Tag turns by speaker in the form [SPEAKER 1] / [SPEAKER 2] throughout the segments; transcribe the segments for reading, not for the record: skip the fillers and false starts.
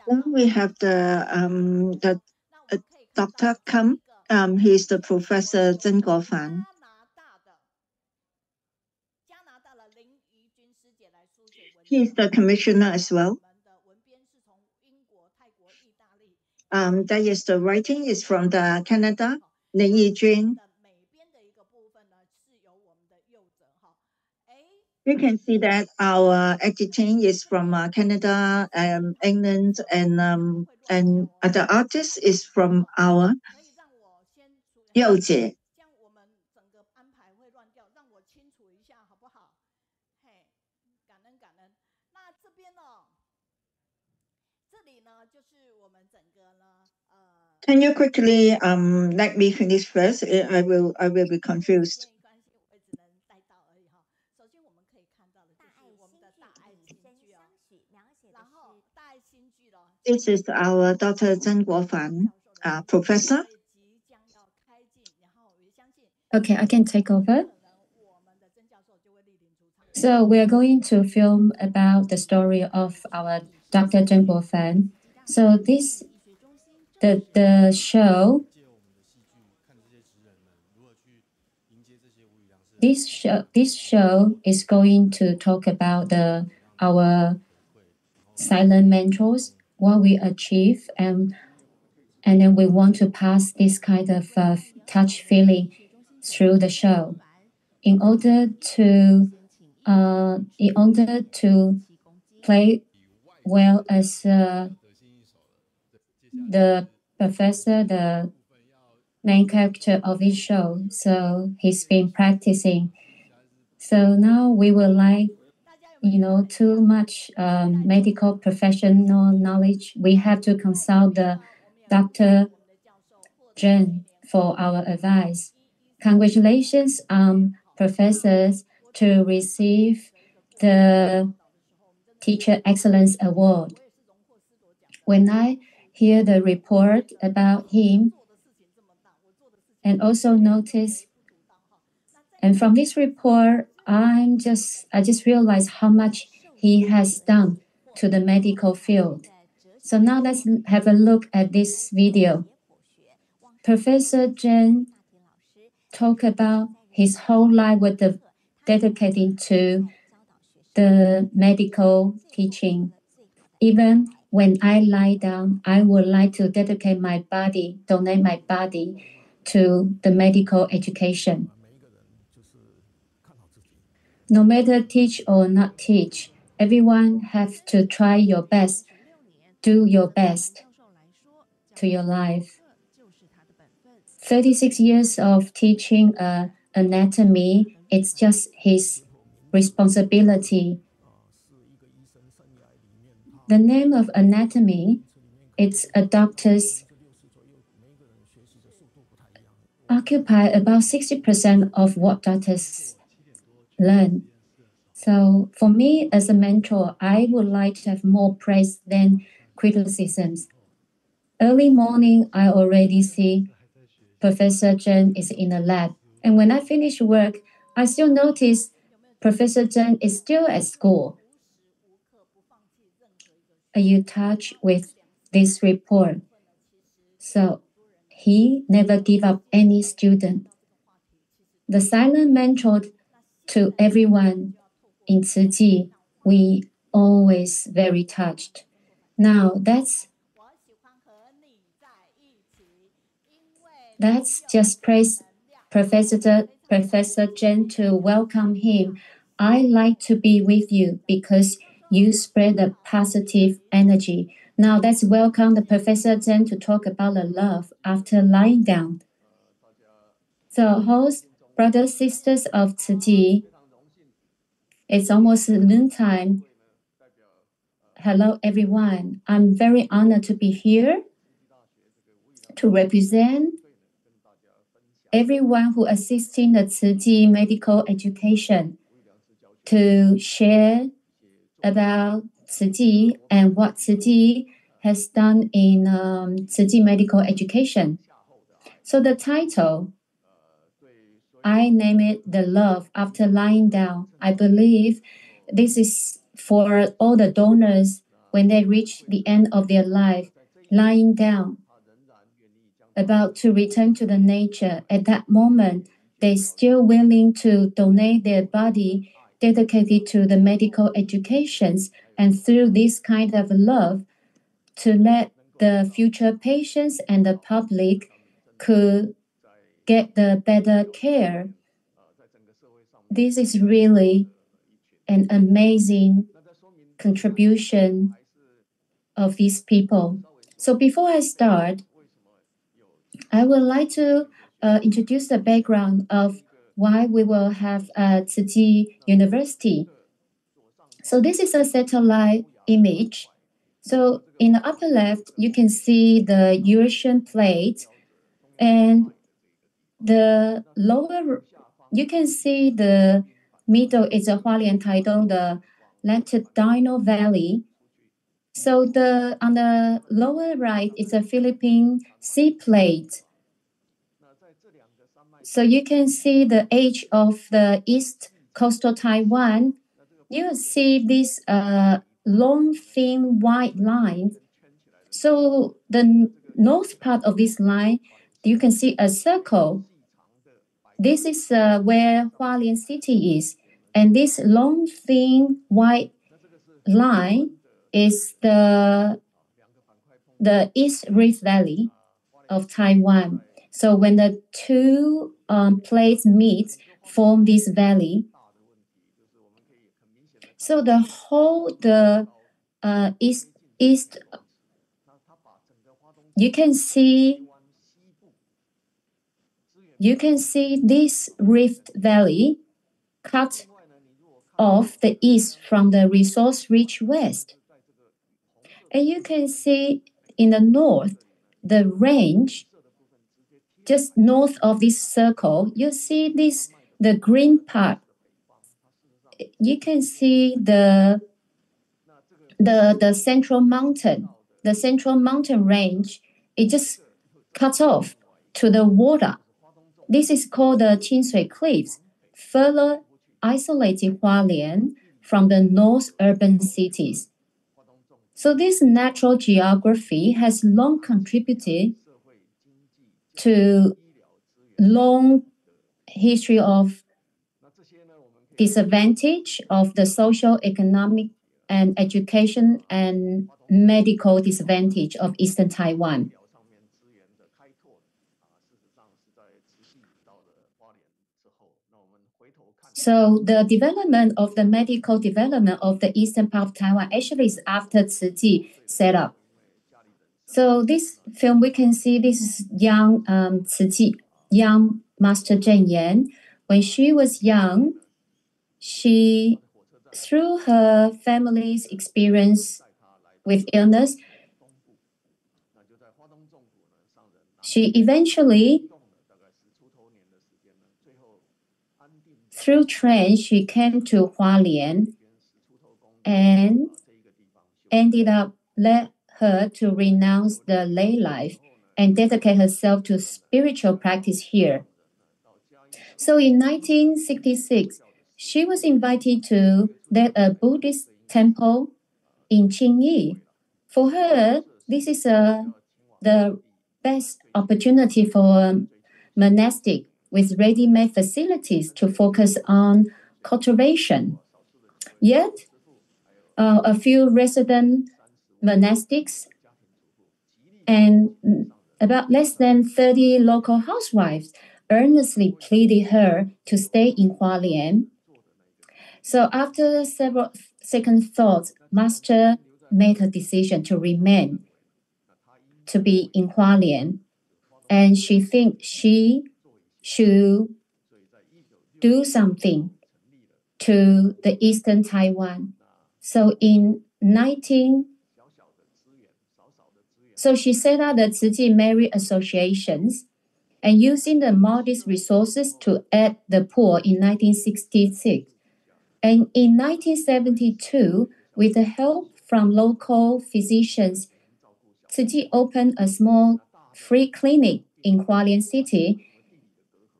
[SPEAKER 1] Then we have the Dr. Kam. He's the Professor Zeng Guofan. He's the commissioner as well. That is the writing is from the Canada, Ling Yijun. You can see that our editing is from Canada, England, and the artist is from our Youjie. Can you quickly let me finish first? I will be confused. This is our Dr. Zeng Guofan, professor.
[SPEAKER 2] Okay, I can take over. So we are going to film about the story of our Dr. Zeng Guofan. So the show. This show is going to talk about our silent mentors, what we achieve, and then we want to pass this kind of touch feeling through the show, in order to play well as the professor, the main character of this show. So he's been practicing. So now we will like, too much medical professional knowledge. We have to consult the Dr. Zeng for our advice. Congratulations, professors, to receive the Teacher Excellence Award. When I hear the report about him, and also notice, and from this report, I just realized how much he has done to the medical field. So now let's have a look at this video. Professor Zeng talked about his whole life with dedicating to the medical teaching. Even when I lie down, I would like to donate my body to the medical education. No matter teach or not teach, everyone has to try your best, do your best to your life. 36 years of teaching anatomy, it's just his responsibility. The name of anatomy, it's a doctor's occupy about 60% of what doctors learn. So for me as a mentor, I would like to have more praise than criticisms. Early morning, I already see Professor Zeng is in the lab. And when I finish work, I still notice Professor Zeng is still at school. Are you touched with this report? So he never give up any student. The silent mentor to everyone in Tzu Chi, we always very touched. Now let's just praise Professor Zeng to welcome him. I like to be with you because you spread the positive energy. Now let's welcome the Professor Zeng to talk about the love after lying down. So host, brothers, sisters of Tzu Chi, it's almost noontime. Hello everyone. I'm very honored to be here to represent everyone who assisting the Tzu Chi medical education to share about Tzu Chi and what Tzu Chi has done in Tzu Chi medical education. So the title, I name it The Love After Lying Down. I believe this is for all the donors when they reach the end of their life, lying down, about to return to the nature. At that moment, they're still willing to donate their body dedicated to the medical educations, and through this kind of love, to let the future patients and the public could get the better care. This is really an amazing contribution of these people. So before I start, I would like to introduce the background of why we will have Tzu Chi University. So this is a satellite image. So in the upper left, you can see the Eurasian plate, and the lower, you can see the middle is a Hualien Taidong, the Latitudinal Valley. So on the lower right is a Philippine sea plate. So you can see the edge of the east coastal Taiwan. You see this long, thin, white line. So the north part of this line, you can see a circle. This is where Hualien City is. And this long, thin, white line is the East Rift Valley of Taiwan. So when the two plates meet, form this valley. So the whole east, you can see this Rift Valley cut off the east from the resource-rich west. And you can see in the north, the range, just north of this circle, you see the green part. You can see the central mountain. The central mountain range, it just cuts off to the water. This is called the Qinsui Cliffs, further isolating Hualien from the north urban cities. So this natural geography has long contributed to long history of disadvantage of the social, economic, and education and medical disadvantage of Eastern Taiwan. So the development of the medical development of the eastern part of Taiwan actually is after Tzu Chi set up. So this film, we can see this is young Tzu Chi, young Master Zeng Yan. When she was young, she, through her family's experience with illness, she eventually, through train, she came to Hualien and ended up led her to renounce the lay life and dedicate herself to spiritual practice here. So in 1966, she was invited to lead a Buddhist temple in Qingyi. For her, this is the best opportunity for monastic with ready-made facilities to focus on cultivation. Yet, a few resident monastics and about less than 30 local housewives earnestly pleaded her to stay in Hualien. So after several second thoughts, Master made a decision to remain, to be in Hualien, and she thinks she should do something to the Eastern Taiwan. So so she set up the Tzu Chi Married Associations and using the modest resources to aid the poor in 1966. And in 1972, with the help from local physicians, Tzu Chi opened a small free clinic in Hualien City,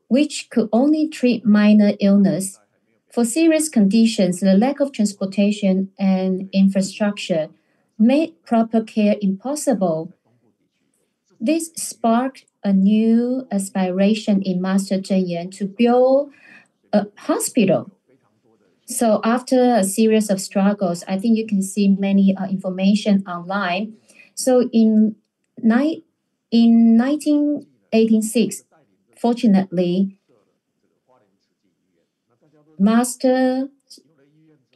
[SPEAKER 2] which could only treat minor illness. For serious conditions, the lack of transportation and infrastructure made proper care impossible. This sparked a new aspiration in Master Zeng Yan to build a hospital. So after a series of struggles, I think you can see many information online. So in 1986, fortunately, Master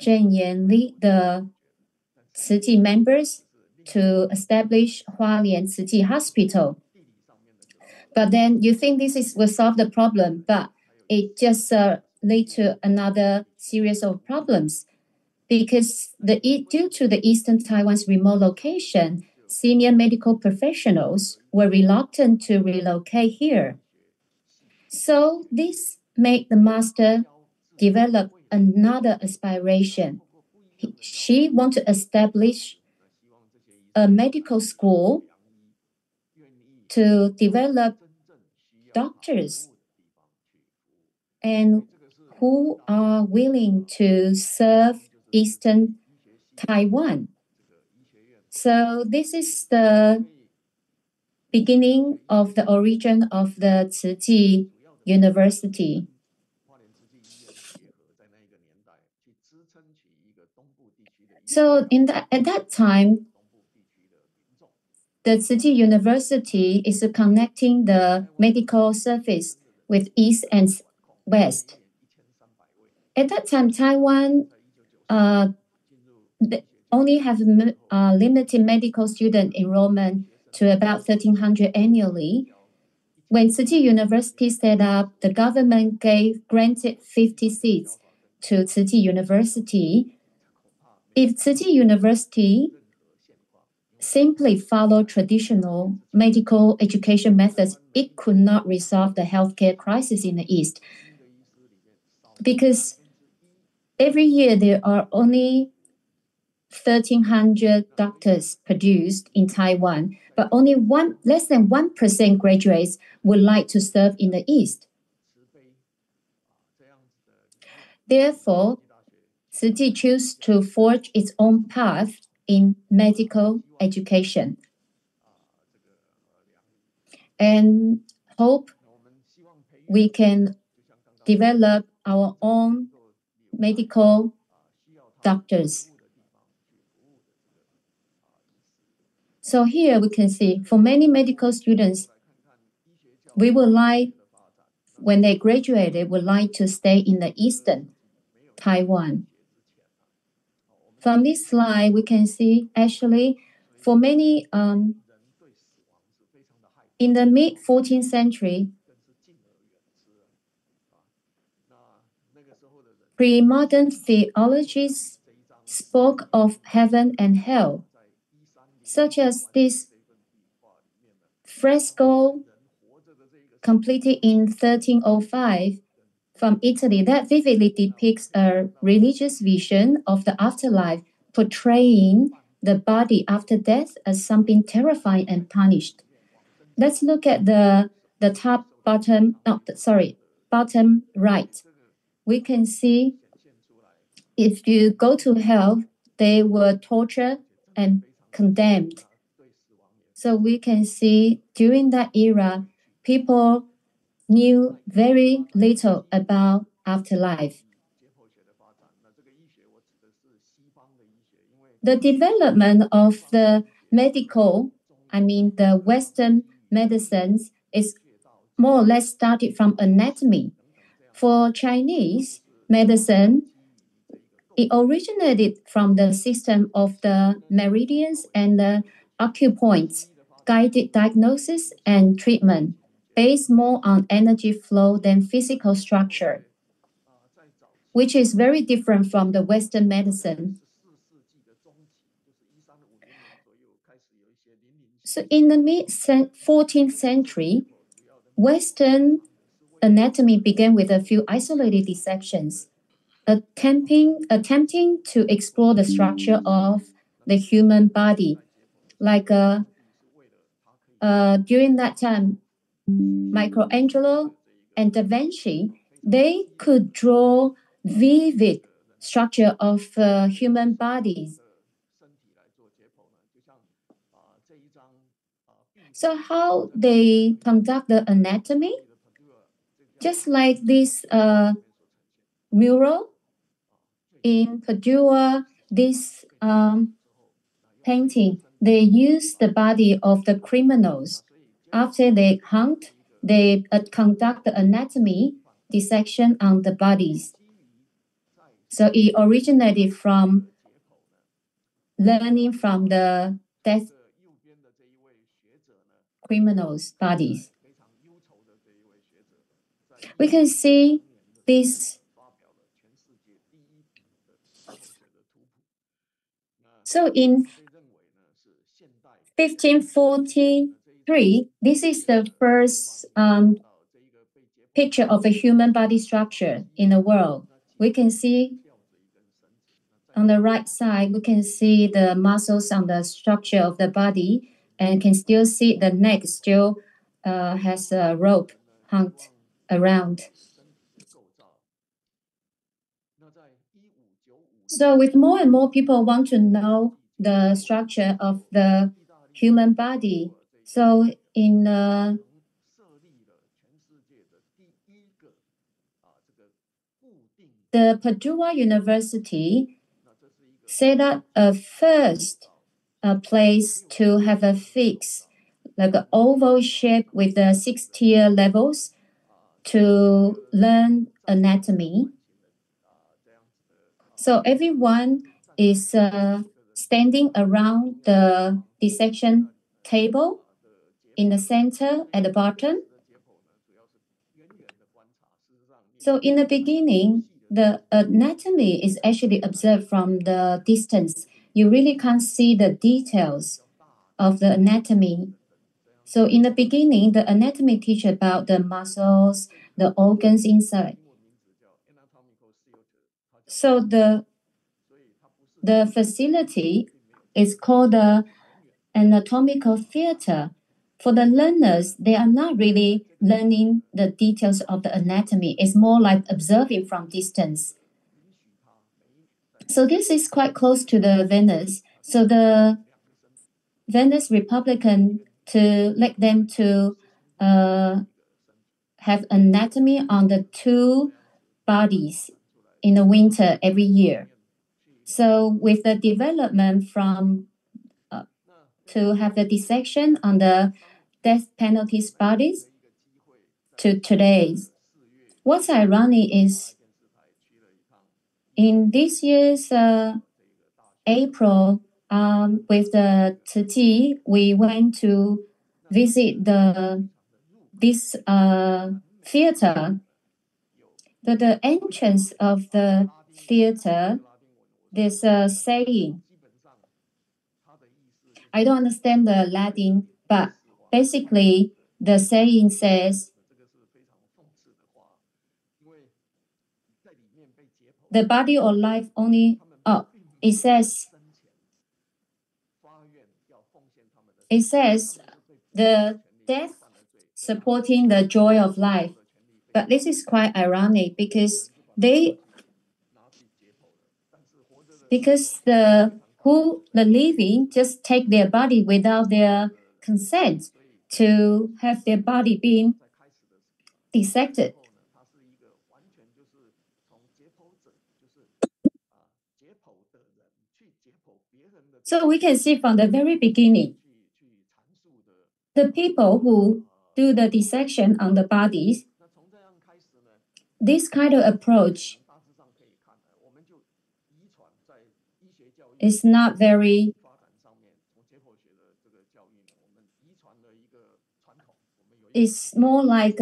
[SPEAKER 2] Zhen Yan lead the Ciji members to establish Hualien Ciji Hospital. But then you think will solve the problem, but it just lead to another series of problems because due to the Eastern Taiwan's remote location, senior medical professionals were reluctant to relocate here. So this made the master develop another aspiration. She wanted to establish a medical school to develop doctors and who are willing to serve Eastern Taiwan. So this is the beginning of the origin of the Ciji University. So at that time, the Ciji University is connecting the medical service with East and West. At that time, Taiwan only have limited medical student enrollment to about 1,300 annually. When Ciji University set up, the government granted 50 seats to Ciji University. If Ciji University simply followed traditional medical education methods, it could not resolve the healthcare crisis in the East. Because every year there are only 1,300 doctors produced in Taiwan, but only less than 1% graduates would like to serve in the East. Therefore, Ciji chose to forge its own path in medical education and hope we can develop our own medical doctors. So here we can see for many medical students, we would like, when they graduated, would like to stay in the Eastern Taiwan. From this slide, we can see actually for many, in the mid-14th century, pre-modern theologies spoke of heaven and hell, such as this fresco completed in 1305 from Italy that vividly depicts a religious vision of the afterlife, portraying the body after death as something terrifying and punished. Let's look at the bottom right. We can see if you go to hell, they were tortured and condemned. So we can see during that era, people knew very little about afterlife. The development of the the Western medicines is more or less started from anatomy. For Chinese medicine, it originated from the system of the meridians and the acupoints, guided diagnosis and treatment, based more on energy flow than physical structure, which is very different from the Western medicine. So in the mid-14th century, Western anatomy began with a few isolated dissections, attempting to explore the structure of the human body. Like during that time, Michelangelo and Da Vinci, they could draw vivid structure of human bodies. So how they conduct the anatomy? Just like this mural in Padua, this painting, they use the body of the criminals. After they hunt, they conduct the anatomy dissection on the bodies. So it originated from learning from the death criminals' bodies. We can see this. So in 1543, this is the first picture of a human body structure in the world. We can see on the right side, we can see the muscles on the structure of the body and can still see the neck still has a rope hung around. So with more and more people want to know the structure of the human body. So in the Padua University set up a first place to have a fix, like an oval shape with the 6-tier levels to learn anatomy. So everyone is standing around the dissection table in the center at the bottom. So in the beginning, the anatomy is actually observed from the distance. You really can't see the details of the anatomy. So in the beginning, the anatomy teach about the muscles, the organs inside. So the facility is called the anatomical theater. For the learners, they are not really learning the details of the anatomy. It's more like observing from distance. So this is quite close to the Venice. So the Venice Republican to let them to have anatomy on the two bodies in the winter every year. So with the development from to have the dissection on the death penalty's bodies to today's. What's ironic is in this year's April, with the TCU, we went to visit this theater. But the entrance of the theater, there's a saying. I don't understand the Latin, but basically the saying says, the body or life only, it says the death supporting the joy of life. But this is quite ironic because the living just take their body without their consent to have their body being dissected. So we can see from the very beginning, the people who do the dissection on the bodies, this kind of approach is not very it's more like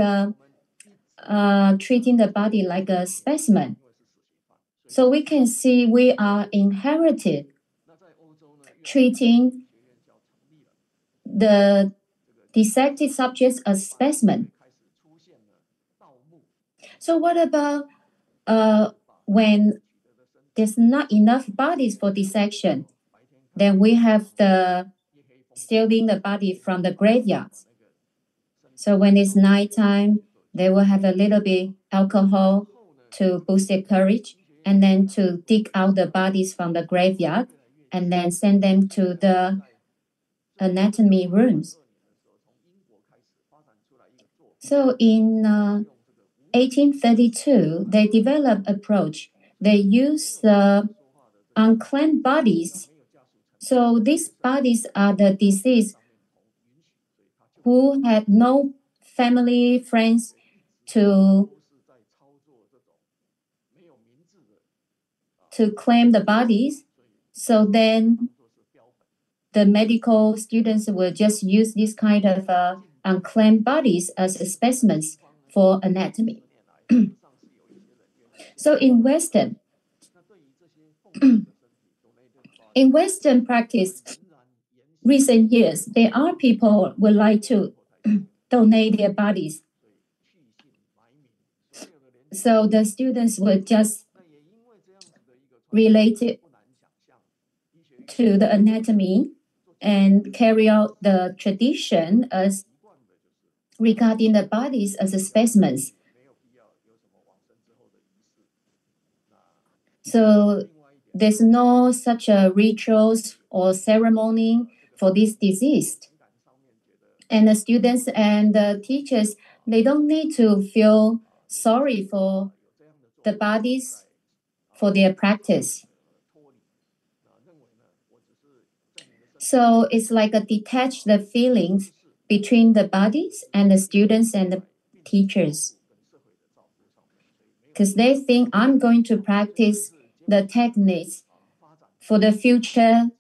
[SPEAKER 2] treating the body like a specimen. So we can see we are inherited treating the dissected subjects as specimen. So what about when there's not enough bodies for dissection? Then we have the stealing the body from the graveyards. So when it's nighttime, they will have a little bit alcohol to boost their courage, and then to dig out the bodies from the graveyard, and then send them to the anatomy rooms. So in 1832, they developed approach. They use the unclaimed bodies. So these bodies are the deceased who had no family, friends to claim the bodies. So then the medical students will just use this kind of unclaimed bodies as specimens for anatomy. So in Western practice, recent years, there are people who would like to donate their bodies. So the students will just relate it to the anatomy and carry out the tradition as regarding the bodies as specimens. So there's no such a rituals or ceremony for this disease. And the students and the teachers, they don't need to feel sorry for the bodies for their practice. So it's like a detached the feelings between the bodies and the students and the teachers. Because they think I'm going to practice the techniques for the future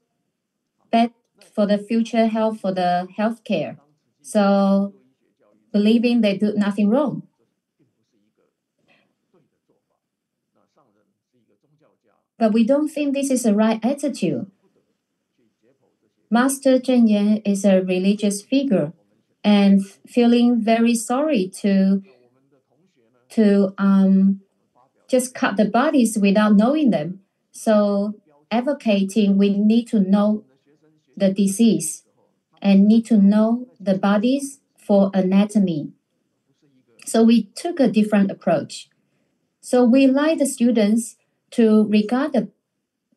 [SPEAKER 2] health, for the healthcare. So believing they do nothing wrong. But we don't think this is the right attitude. Master Zeng is a religious figure and feeling very sorry to just cut the bodies without knowing them. So advocating we need to know the disease and need to know the bodies for anatomy. So we took a different approach. So we like the students to regard the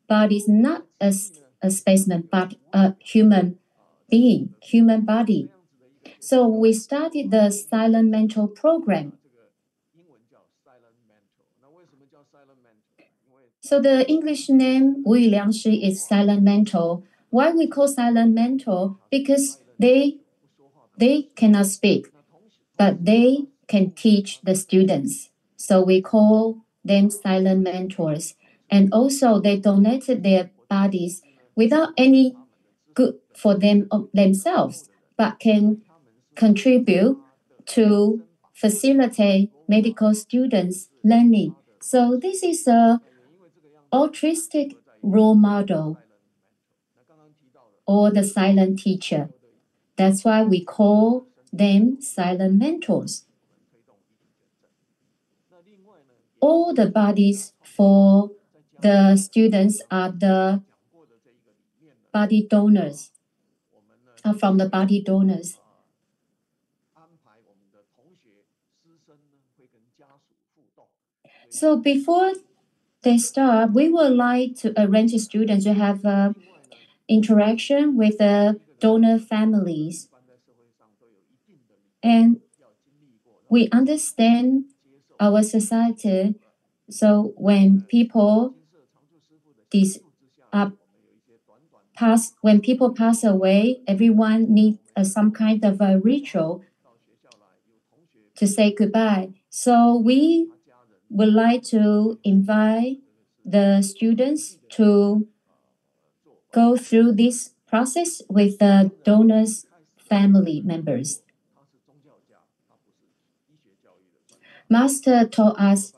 [SPEAKER 2] bodies not as a specimen, but a human being, human body. So we started the silent mentor program. So the English name Wu Liang Shi is silent mentor. Why we call silent mentor? Because they cannot speak, but they can teach the students. So we call them silent mentors. And also they donated their bodies without any good for them themselves, but can contribute to facilitate medical students' learning. So this is a altruistic role model or the silent teacher. That's why we call them silent mentors. All the bodies for the students are the body donors, are from the body donors. So before they start, we would like to arrange the students to have interaction with the donor families. And we understand our society. So when people pass away, everyone needs some kind of a ritual to say goodbye. So we would like to invite the students to go through this process with the donors' family members. Master told us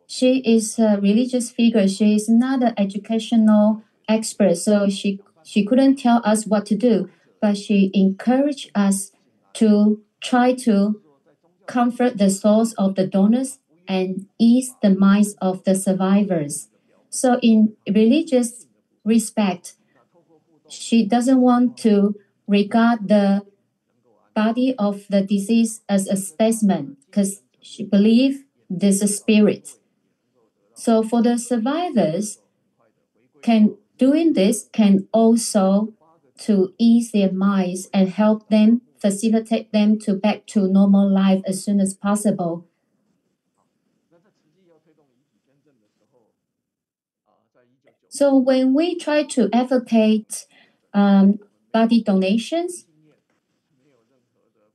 [SPEAKER 2] she is a religious figure. She is not an educational expert, so she couldn't tell us what to do, but she encouraged us to try to comfort the souls of the donors and ease the minds of the survivors. So in religious respect, she doesn't want to regard the body of the deceased as a specimen because she believed there's a spirit. So for the survivors, doing this can also to ease their minds and help them, facilitate them to back to normal life as soon as possible. So when we try to advocate body donations,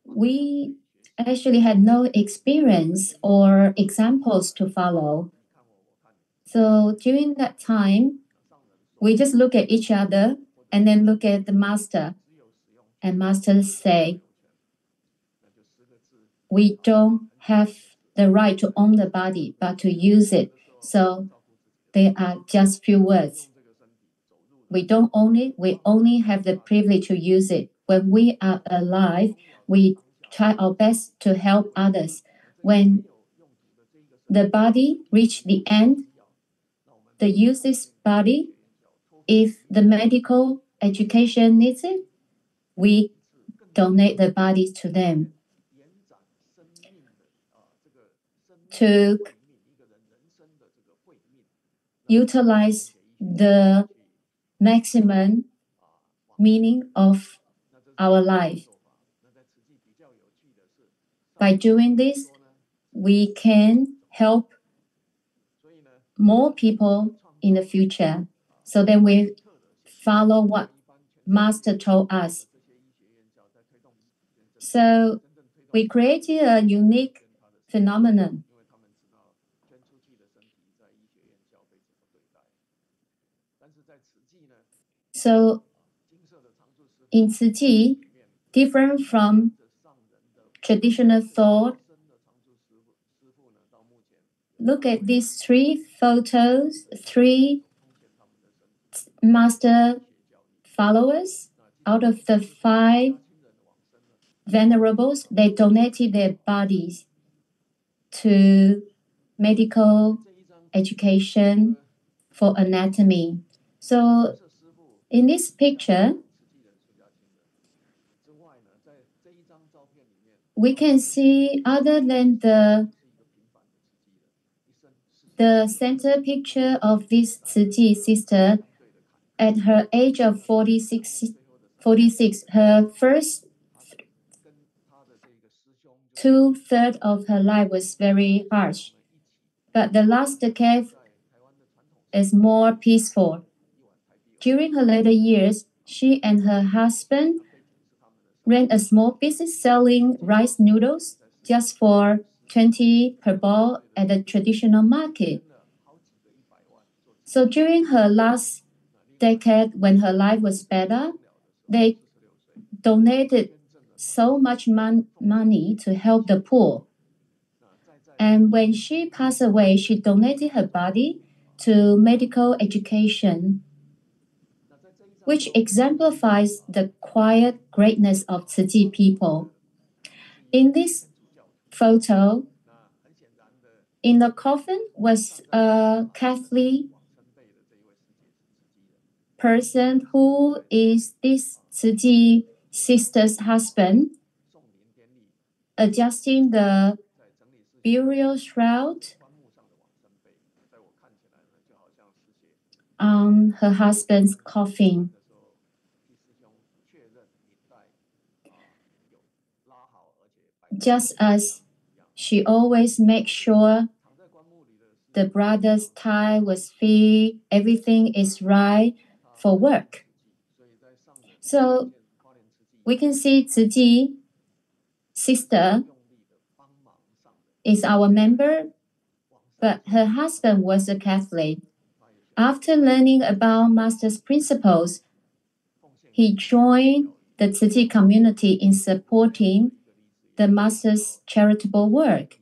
[SPEAKER 2] we actually had no experience or examples to follow. So during that time, we just look at each other and then look at the master. And master say, we don't have the right to own the body, but to use it. So they are just few words. We don't own it. We only have the privilege to use it. When we are alive, we try our best to help others. When the body reach the end, the use this body, if the medical education needs it, we donate the body to them. To utilize the maximum meaning of our life. By doing this, we can help more people in the future. So then we follow what Master told us. So we created a unique phenomenon. So in Tzu Chi, different from traditional thought, look at these three photos, three master followers. Out of the 5 venerables, they donated their bodies to medical education for anatomy. So in this picture, we can see other than the center picture of this Tzu Chi sister at her age of 46, her first 2/3 of her life was very harsh. But the last decade is more peaceful. During her later years, she and her husband ran a small business selling rice noodles just for 20 per bowl at the traditional market. So during her last decade, when her life was better, they donated so much money to help the poor. And when she passed away, she donated her body to medical education, which exemplifies the quiet greatness of Tzu Chi people. In this photo, in the coffin was a Catholic person who is this Tzu Chi sister's husband, adjusting the burial shroud on her husband's coffin. Just as she always makes sure the brother's tie was fit, everything is right for work. So we can see Tzu Chi sister is our member, but her husband was a Catholic. After learning about Master's principles, he joined the Tzu Chi community in supporting the Master's charitable work.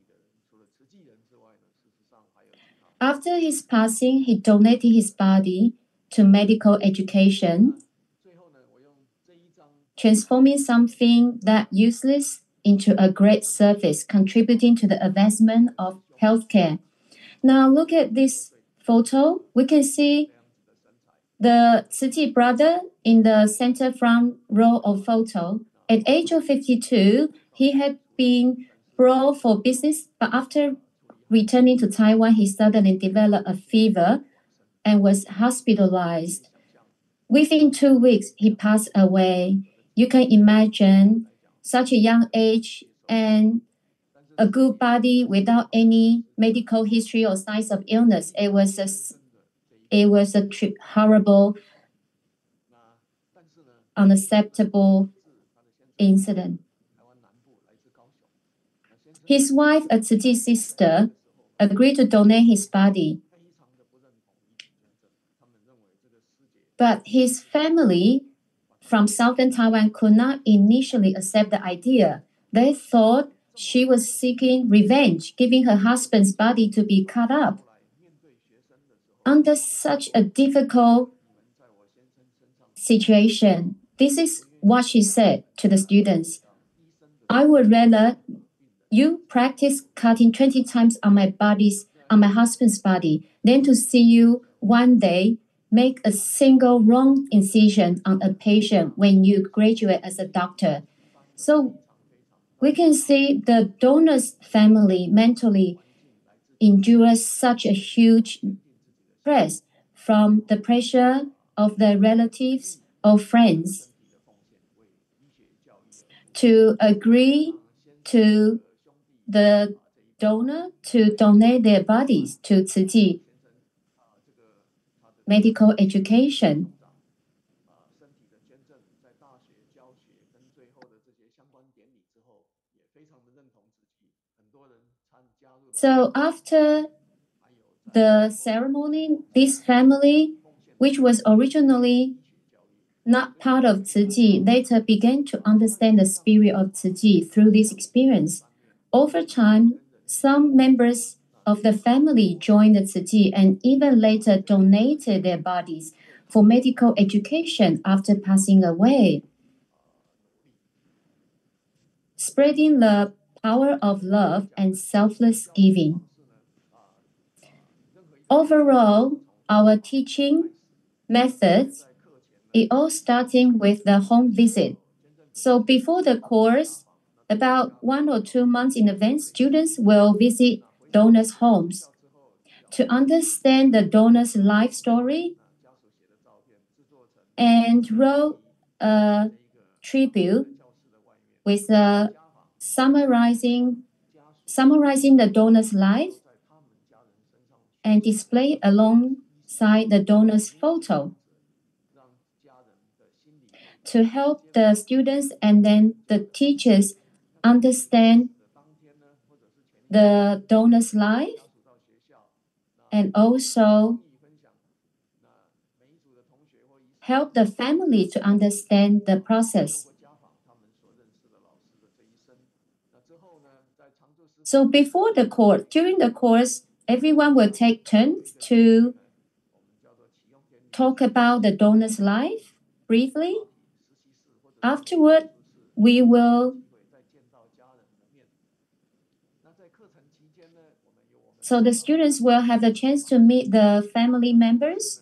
[SPEAKER 2] After his passing, he donated his body to medical education, transforming something that useless into a great service, contributing to the advancement of healthcare. Now look at this photo. We can see the Tzu Chi brother in the center front row of photo. At age of 52, he had been abroad for business, but after returning to Taiwan, he suddenly developed a fever and was hospitalized. Within 2 weeks, he passed away. You can imagine such a young age and a good body without any medical history or signs of illness. It was a horrible, unacceptable incident. His wife, a Tzu Chi sister, agreed to donate his body. But his family from southern Taiwan could not initially accept the idea. They thought she was seeking revenge, giving her husband's body to be cut up. Under such a difficult situation, this is what she said to the students. I would rather you practice cutting 20 times on my husband's body than to see you one day make a single wrong incision on a patient when you graduate as a doctor. So we can see the donor's family mentally endures such a huge stress from the pressure of their relatives or friends to agree to the donor to donate their bodies to Tzu Chi medical education. So after the ceremony, this family, which was originally not part of Tzu Chi, later began to understand the spirit of Tzu Chi through this experience. Over time, some members of the family joined the Tzu Chi and even later donated their bodies for medical education after passing away. Spreading the power of love and selfless giving. Overall, our teaching methods, it all starting with the home visit. So before the course, about 1 or 2 months in advance, students will visit donors' homes to understand the donor's life story and wrote a tribute with summarizing the donor's life and display alongside the donor's photo to help the students and then the teachers understand the donor's life and also help the family to understand the process. So during the course, everyone will take turns to talk about the donor's life briefly. Afterward, so the students will have the chance to meet the family members,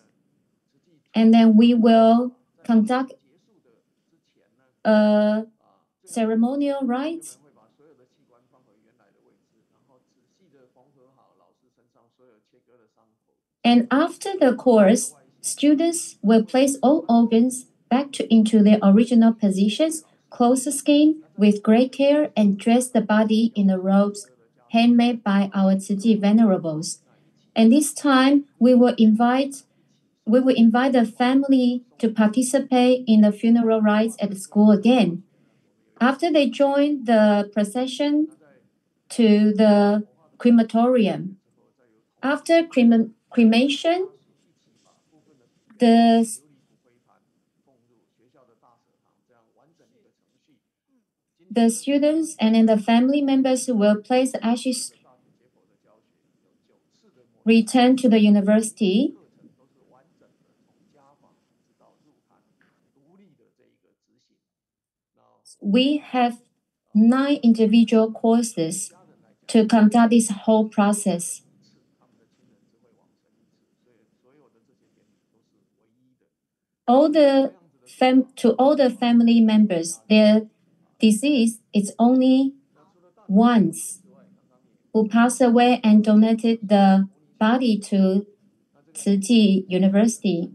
[SPEAKER 2] and then we will conduct a ceremonial rites. And after the course, students will place all organs back into their original positions, close the skin with great care, and dress the body in the robes handmade by our Tzu Chi venerables. And this time, we will invite the family to participate in the funeral rites at the school again. After they join the procession to the crematorium, after cremation, the students and then the family members will place the ashes, return to the university. We have 9 individual courses to conduct this whole process. To all the family members, their deceased is only once, who passed away and donated the body to Tzu University.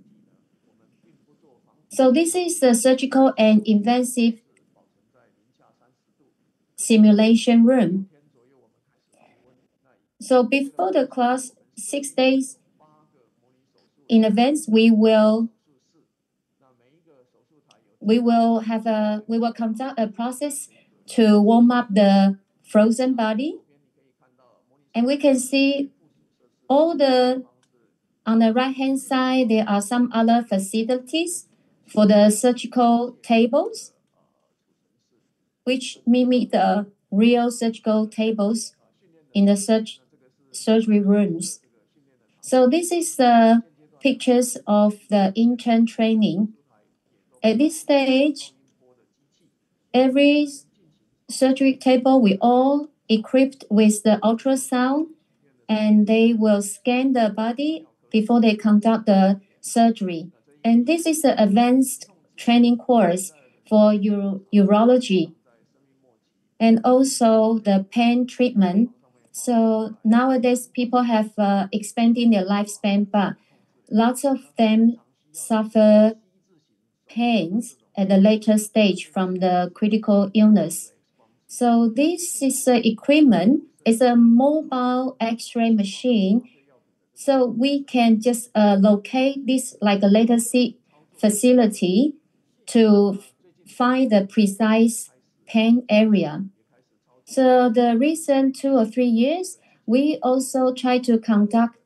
[SPEAKER 2] So this is the surgical and invasive simulation room. So before the class, 6 days in advance, we will conduct a process to warm up the frozen body, and we can see on the right hand side there are some other facilities for the surgical tables, which mimic the real surgical tables in the surgery rooms. So this is the pictures of the intern training. At this stage, every surgery table we all equipped with the ultrasound, and they will scan the body before they conduct the surgery. And this is the advanced training course for urology and also the pain treatment. So nowadays people have expanding their lifespan, but lots of them suffer pains at the later stage from the critical illness. So this is the equipment. It's a mobile X-ray machine. So we can just locate this like a latency facility to find the precise pain area. So the recent 2 or 3 years, we also try to conduct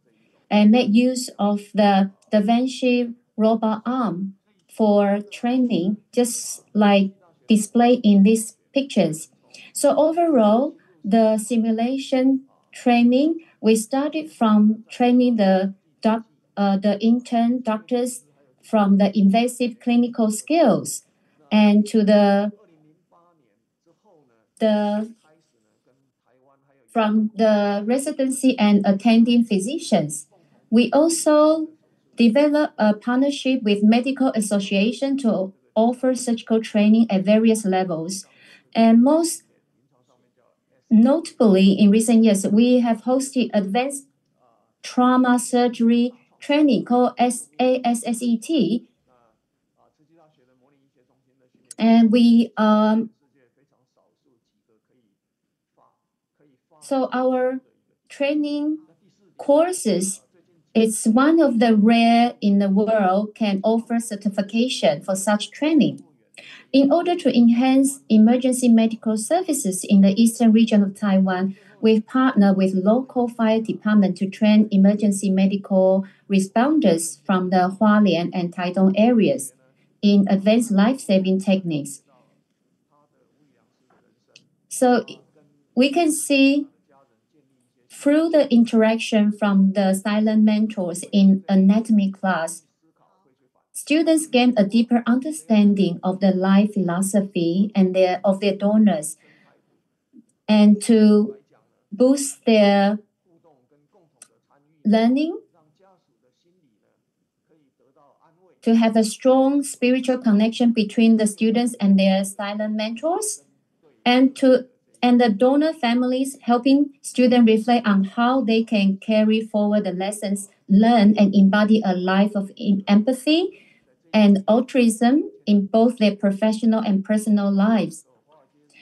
[SPEAKER 2] and make use of the Da Vinci robot arm for training, just like displayed in these pictures. So overall, the simulation training, we started from training the intern doctors from the invasive clinical skills and to from the residency and attending physicians. We also developed a partnership with medical association to offer surgical training at various levels. And most notably, in recent years, we have hosted advanced trauma surgery training called ASSET. And so our training courses, it's one of the rare in the world can offer certification for such training. In order to enhance emergency medical services in the eastern region of Taiwan, we've partnered with local fire department to train emergency medical responders from the Hualien and Taitung areas in advanced life-saving techniques. So we can see through the interaction from the silent mentors in anatomy class, students gain a deeper understanding of the life philosophy and of their donors, and to boost their learning, to have a strong spiritual connection between the students and their silent mentors, and the donor families helping students reflect on how they can carry forward the lessons learned and embody a life of empathy and altruism in both their professional and personal lives.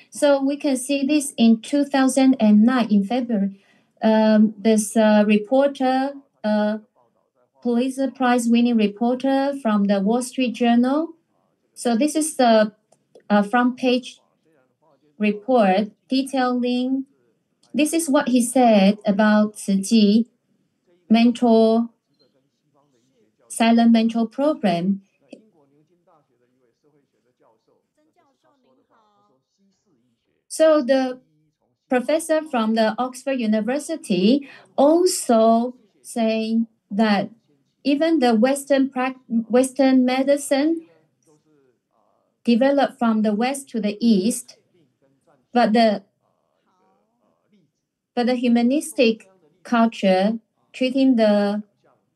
[SPEAKER 2] So we can see this in 2009 in February. This reporter, Pulitzer Prize winning reporter from the Wall Street Journal. So this is the front page report detailing. This is what he said about Tzu mentor, silent mentor program. So the professor from the Oxford University also saying that even the Western medicine developed from the west to the east, but the humanistic culture treating the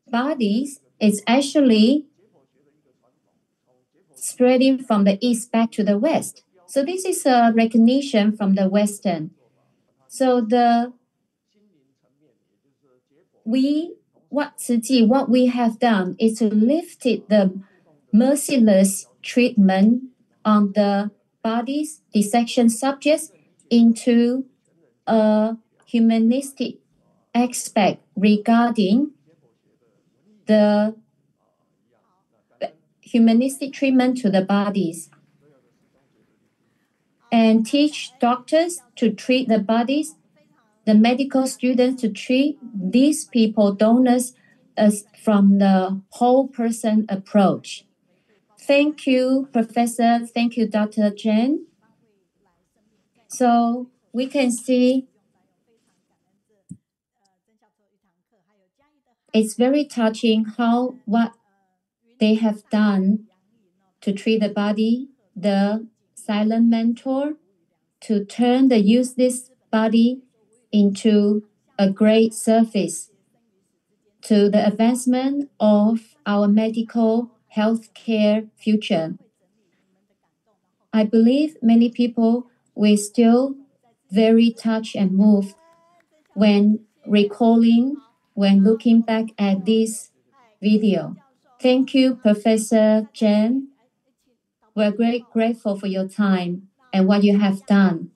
[SPEAKER 2] bodies is actually spreading from the east back to the west. So this is a recognition from the Western. So what we have done is to lift the merciless treatment on the body's dissection subjects into a humanistic aspect regarding the humanistic treatment to the bodies, and teach doctors to treat the bodies, the medical students to treat these people, donors, as from the whole person approach. Thank you, Professor. Thank you, Dr. Jen. So we can see it's very touching how what they have done to treat the body, the silent mentor, to turn the useless body into a great service to the advancement of our medical healthcare future. I believe many people will still very touched and moved when recalling, when looking back at this video. Thank you, Professor Jen. We're grateful for your time and what you have done.